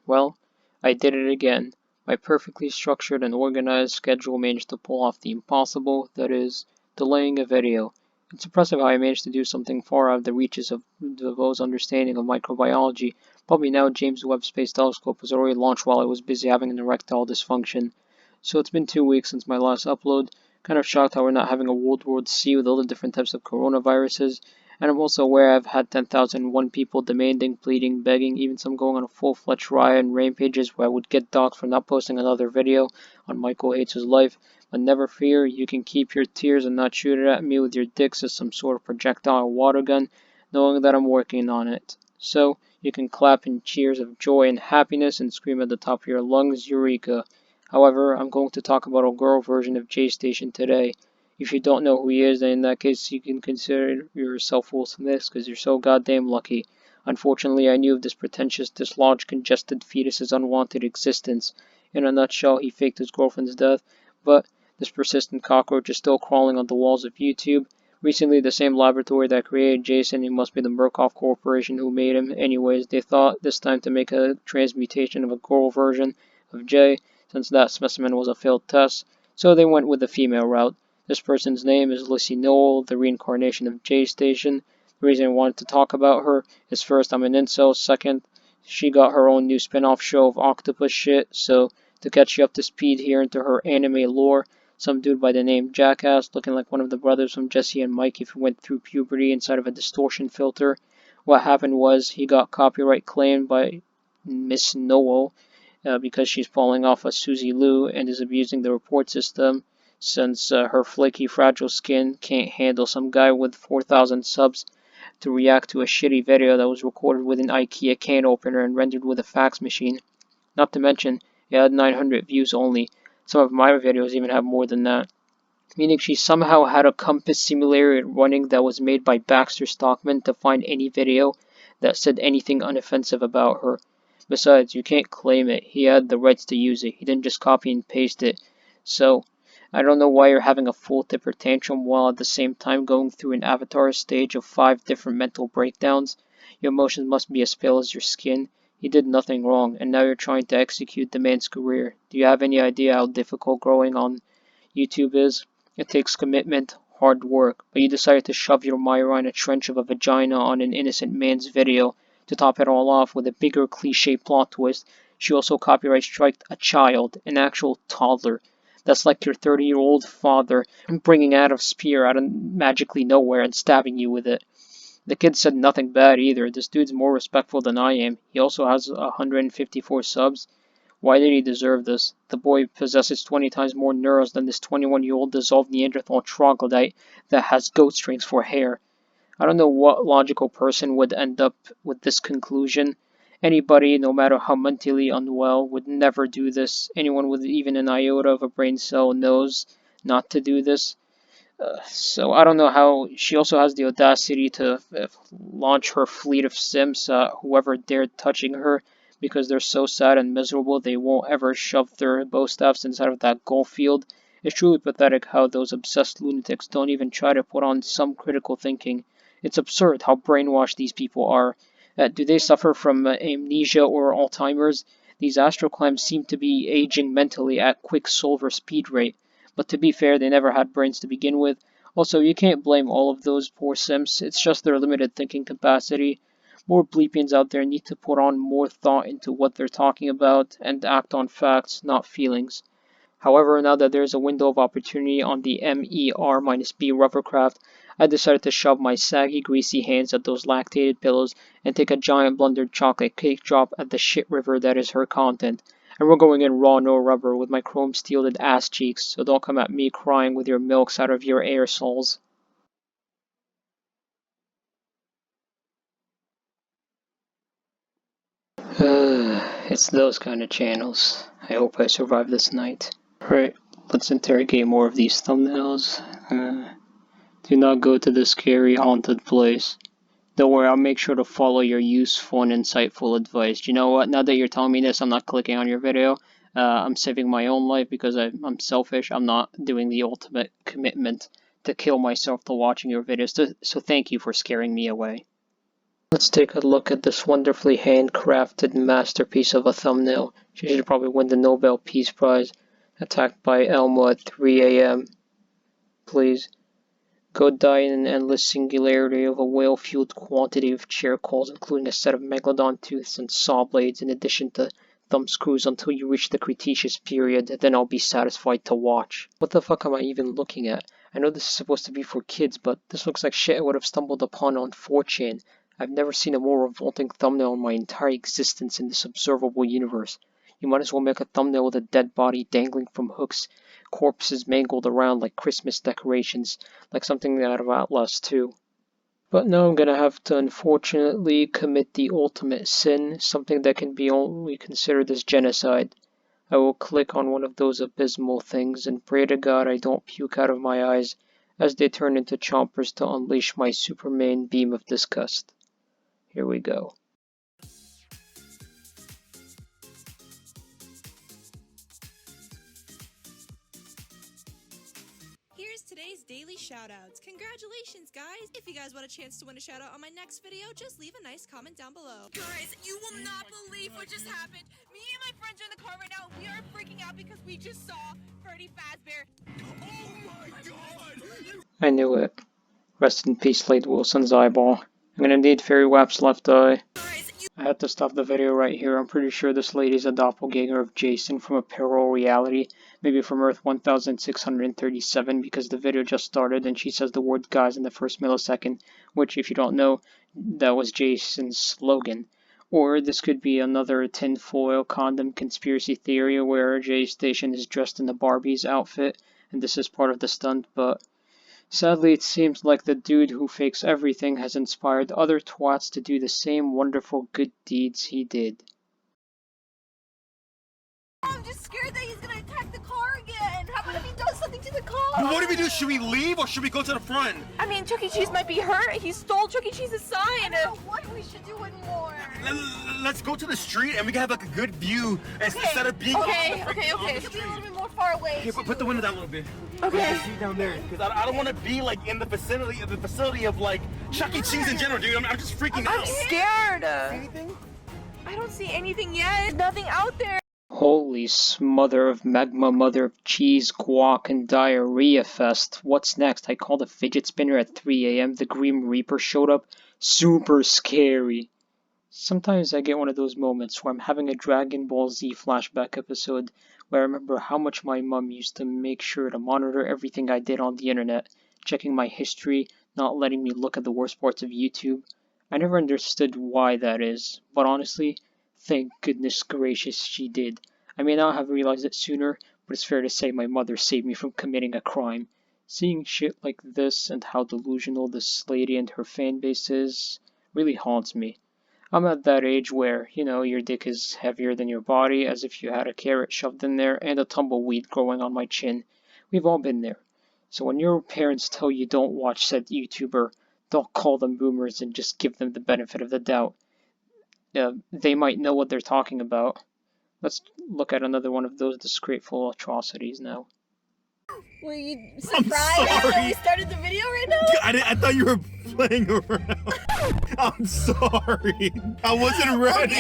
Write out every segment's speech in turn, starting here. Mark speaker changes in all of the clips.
Speaker 1: Well, I did it again. My perfectly structured and organized schedule managed to pull off the impossible, that is, delaying a video. It's impressive how I managed to do something far out of the reaches of DeVoe's understanding of microbiology. Probably now James Webb Space Telescope was already launched while I was busy having an erectile dysfunction. So it's been 2 weeks since my last upload. Kind of shocked how we're not having a World War C with all the different types of coronaviruses. And I'm also aware I've had 10,001 people demanding, pleading, begging, even some going on a full-fledged riot and rampages where I would get doxxed for not posting another video on Michael Hates His Life. But never fear, you can keep your tears and not shoot it at me with your dicks as some sort of projectile water gun, knowing that I'm working on it. So, you can clap in cheers of joy and happiness and scream at the top of your lungs, Eureka. However, I'm going to talk about a girl version of Jaystaion today. If you don't know who he is, then in that case you can consider yourself Will Smith because you're so goddamn lucky. Unfortunately, I knew of this pretentious, dislodged, congested fetus's unwanted existence. In a nutshell, he faked his girlfriend's death, but this persistent cockroach is still crawling on the walls of YouTube. Recently, the same laboratory that created Jason, it must be the Murkoff Corporation who made him. Anyways, they thought this time to make a transmutation of a girl version of Jay, since that specimen was a failed test, so they went with the female route. This person's name is Lyssy Noel, the reincarnation of Jaystaion. The reason I wanted to talk about her is first, I'm an incel, second, she got her own new spin-off show of octopus shit, so to catch you up to speed here into her anime lore, some dude by the name Jackass, looking like one of the brothers from Jesse and Mike if he went through puberty inside of a distortion filter. What happened was he got copyright claimed by Miss Noel, because she's falling off a Susie Lou and is abusing the report system since her flaky, fragile skin can't handle some guy with 4,000 subs to react to a shitty video that was recorded with an IKEA can opener and rendered with a fax machine. Not to mention, it had 900 views only. Some of my videos even have more than that. Meaning she somehow had a compass simulator running that was made by Baxter Stockman to find any video that said anything unoffensive about her. Besides, you can't claim it. He had the rights to use it. He didn't just copy and paste it. So, I don't know why you're having a full temper tantrum while at the same time going through an avatar stage of 5 different mental breakdowns. Your emotions must be as pale as your skin. He did nothing wrong, and now you're trying to execute the man's career. Do you have any idea how difficult growing on YouTube is? It takes commitment, hard work, but you decided to shove your Myra in a trench of a vagina on an innocent man's video. To top it all off with a bigger cliche plot twist, she also copyright striked a child, an actual toddler. That's like your 30-year-old father bringing out a spear out of magically nowhere and stabbing you with it. The kid said nothing bad either. This dude's more respectful than I am. He also has 154 subs. Why did he deserve this? The boy possesses 20 times more neurons than this 21-year-old dissolved Neanderthal troglodyte that has goat strings for hair. I don't know what logical person would end up with this conclusion. Anybody, no matter how mentally unwell, would never do this. Anyone with even an iota of a brain cell knows not to do this. So I don't know how she also has the audacity to launch her fleet of simps at whoever dared touching her, because they're so sad and miserable they won't ever shove their bow staffs inside of that golf field. It's truly pathetic how those obsessed lunatics don't even try to put on some critical thinking. It's absurd how brainwashed these people are. Do they suffer from amnesia or Alzheimer's? These astroclams seem to be aging mentally at quicksilver speed rate. But to be fair, they never had brains to begin with. Also, you can't blame all of those poor simps. It's just their limited thinking capacity. More bleepians out there need to put on more thought into what they're talking about and act on facts, not feelings. However, now that there's a window of opportunity on the MER-B rubbercraft, I decided to shove my saggy, greasy hands at those lactated pillows and take a giant blundered chocolate cake drop at the shit river that is her content. And we're going in raw, no rubber, with my chrome-steeled ass cheeks, so don't come at me crying with your milks out of your aerosols. It's those kind of channels. I hope I survive this night. Right, let's interrogate more of these thumbnails. Do not go to the scary haunted place. Don't worry, I'll make sure to follow your useful and insightful advice. You know what? Now that you're telling me this, I'm not clicking on your video. I'm saving my own life because I'm selfish. I'm not doing the ultimate commitment to kill myself to watching your videos. So thank you for scaring me away. Let's take a look at this wonderfully handcrafted masterpiece of a thumbnail. She should probably win the Nobel Peace Prize. Attacked by Elmo at 3 a.m. Please. Go die in an endless singularity of a well-fueled quantity of chair calls, including a set of megalodon tooths and saw blades, in addition to thumb screws until you reach the Cretaceous period, then I'll be satisfied to watch. What the fuck am I even looking at? I know this is supposed to be for kids, but this looks like shit I would have stumbled upon on 4chan. I've never seen a more revolting thumbnail in my entire existence in this observable universe. You might as well make a thumbnail with a dead body dangling from hooks, corpses mangled around like Christmas decorations, like something out of Outlast 2. But now I'm gonna have to unfortunately commit the ultimate sin, something that can be only considered as genocide. I will click on one of those abysmal things and pray to God I don't puke out of my eyes as they turn into chompers to unleash my Superman beam of disgust. Here we go.
Speaker 2: Here's today's daily shoutouts. Congratulations, guys! If you guys want a chance to win a shoutout on my next video, just leave a nice comment down below. Guys, you will not believe what just happened. Me and my friends are in the car right now. We are freaking out because we just saw Freddy Fazbear. Oh my god!
Speaker 1: I knew it. Rest in peace, Slade Wilson's eyeball. I'm gonna need Fairy Wap's left eye. I had to stop the video right here. I'm pretty sure this lady's a doppelganger of Jason from a parallel reality, maybe from Earth 1637, because the video just started and she says the word guys in the first millisecond, which, if you don't know, that was Jason's slogan. Or this could be another tinfoil condom conspiracy theory where Jaystaion is dressed in the Barbie's outfit and this is part of the stunt, but sadly, it seems like the dude who fakes everything has inspired other twats to do the same wonderful good deeds he did.
Speaker 2: I'm just scared that he's gonna attack the car again. How about if he does something to the car?
Speaker 3: What do we do? Should we leave or should we go to the front?
Speaker 2: I mean, Chuck E. Cheese might be hurt. He stole Chuck E. Cheese's sign. I don't know what we should do anymore.
Speaker 3: Let's go to the street and we can have like a good view instead of being
Speaker 2: Okay. We should be a little bit more far away.
Speaker 3: Okay, put the window down a little bit.
Speaker 2: Okay.
Speaker 3: See down there, because I don't want to be like in the facility of like Chuck E. Cheese in general, dude. I'm just freaking out.
Speaker 2: I'm scared.
Speaker 3: See anything?
Speaker 2: I don't see anything yet. There's nothing out there.
Speaker 1: Holy smother of magma, mother of cheese, guac, and diarrhea fest. What's next? I called a fidget spinner at 3 a.m. The Grim Reaper showed up. Super scary. Sometimes I get one of those moments where I'm having a Dragon Ball Z flashback episode where I remember how much my mom used to make sure to monitor everything I did on the internet, checking my history, not letting me look at the worst parts of YouTube. I never understood why that is, but honestly, thank goodness gracious she did. I may not have realized it sooner, but it's fair to say my mother saved me from committing a crime. Seeing shit like this and how delusional this lady and her fanbase is really haunts me. I'm at that age where, your dick is heavier than your body, as if you had a carrot shoved in there and a tumbleweed growing on my chin. We've all been there. So when your parents tell you don't watch said YouTuber, don't call them boomers and just give them the benefit of the doubt. They might know what they're talking about. Let's look at another one of those disgraceful atrocities now.
Speaker 2: Were you surprised that we started the video right now?
Speaker 3: I thought you were playing around. I'm sorry. I wasn't ready.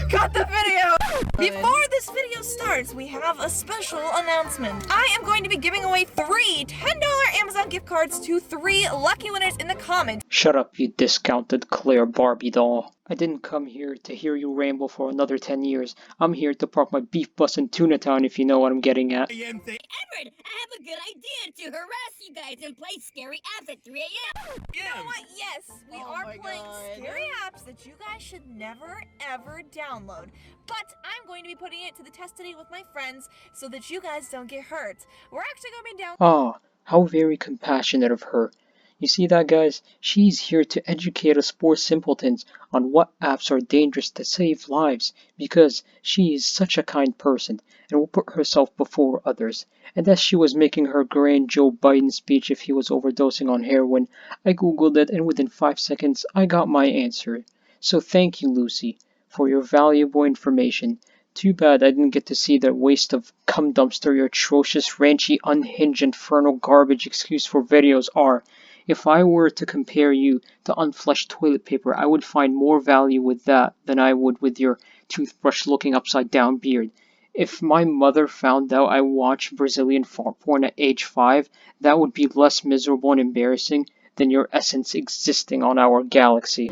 Speaker 2: Cut the video! Before this video starts, we have a special announcement. I am going to be giving away 3 $10 Amazon gift cards to 3 lucky winners in the comments.
Speaker 1: Shut up, you discounted Claire Barbie doll. I didn't come here to hear you ramble for another 10 years. I'm here to park my beef bus in Tuna Town, if you know what I'm getting at.
Speaker 4: Edward, I have a good idea to harass you guys and play scary apps at 3 a.m.
Speaker 2: You know what? Yes, we are playing scary apps that you guys should never, ever download. But I'm going to be putting it to the test today with my friends so that you guys don't get hurt. We're actually going to be down.
Speaker 1: Ah, how very compassionate of her. You see that, guys? She's here to educate us poor simpletons on what apps are dangerous to save lives, because she is such a kind person and will put herself before others. And as she was making her grand Joe Biden speech if he was overdosing on heroin, I googled it and within 5 seconds I got my answer. So thank you, Lucy, for your valuable information. Too bad I didn't get to see that waste of cum dumpster your atrocious, ranchy, unhinged, infernal garbage excuse for videos are. If I were to compare you to unfleshed toilet paper, I would find more value with that than I would with your toothbrush-looking upside-down beard. If my mother found out I watched Brazilian fart porn at age 5, that would be less miserable and embarrassing than your essence existing on our galaxy.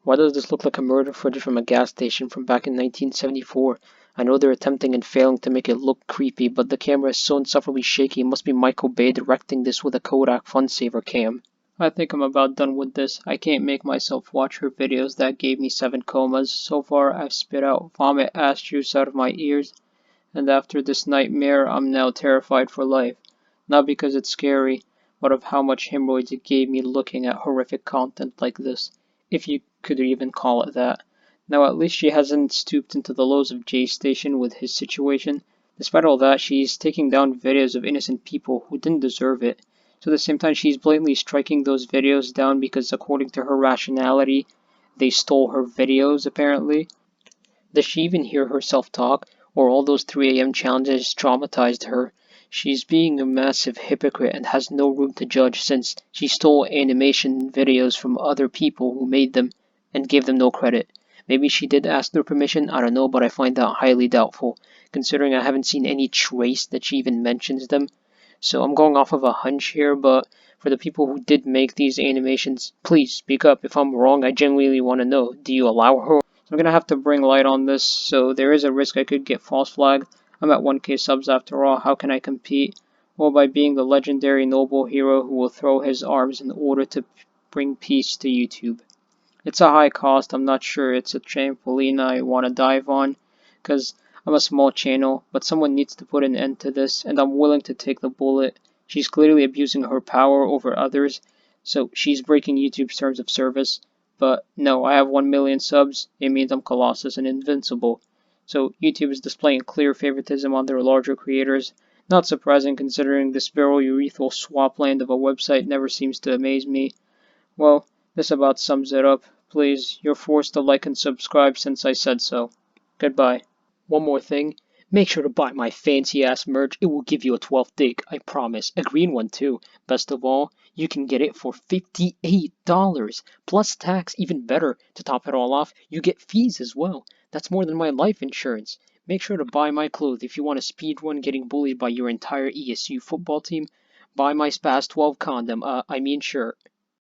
Speaker 1: Why does this look like a murder footage from a gas station from back in 1974? I know they're attempting and failing to make it look creepy, but the camera is so insufferably shaky it must be Michael Bay directing this with a Kodak Funsaver cam. I think I'm about done with this. I can't make myself watch her videos that gave me 7 comas. So far I've spit out vomit ass juice out of my ears, and after this nightmare I'm now terrified for life. Not because it's scary, but of how much hemorrhoids it gave me looking at horrific content like this, if you could even call it that. Now at least she hasn't stooped into the lows of Jaystaion with his situation. Despite all that, she's taking down videos of innocent people who didn't deserve it. So at the same time, she's blatantly striking those videos down because according to her rationality, they stole her videos apparently. Does she even hear herself talk, or all those 3 a.m. challenges traumatized her? She's being a massive hypocrite and has no room to judge since she stole animation videos from other people who made them and gave them no credit. Maybe she did ask their permission, I don't know, but I find that highly doubtful, considering I haven't seen any trace that she even mentions them. So I'm going off of a hunch here, but for the people who did make these animations, please speak up. If I'm wrong, I genuinely want to know. Do you allow her? So I'm gonna have to bring light on this, so there is a risk I could get false flagged. I'm at 1k subs after all, how can I compete? Well, by being the legendary noble hero who will throw his arms in order to bring peace to YouTube. It's a high cost, I'm not sure it's a trampoline I want to dive on, because I'm a small channel, but someone needs to put an end to this, and I'm willing to take the bullet. She's clearly abusing her power over others, so she's breaking YouTube's terms of service. But no, I have 1 million subs, it means I'm Colossus and invincible. So YouTube is displaying clear favoritism on their larger creators. Not surprising considering this barrel urethral swapland of a website never seems to amaze me. Well, this about sums it up. Please, you're forced to like and subscribe since I said so. Goodbye. One more thing. Make sure to buy my fancy ass merch. It will give you a 12th dick, I promise. A green one too. Best of all, you can get it for $58. Plus tax, even better. To top it all off, you get fees as well. That's more than my life insurance. Make sure to buy my clothes if you want to speedrun getting bullied by your entire ESU football team. Buy my Spaz 12 condom, shirt.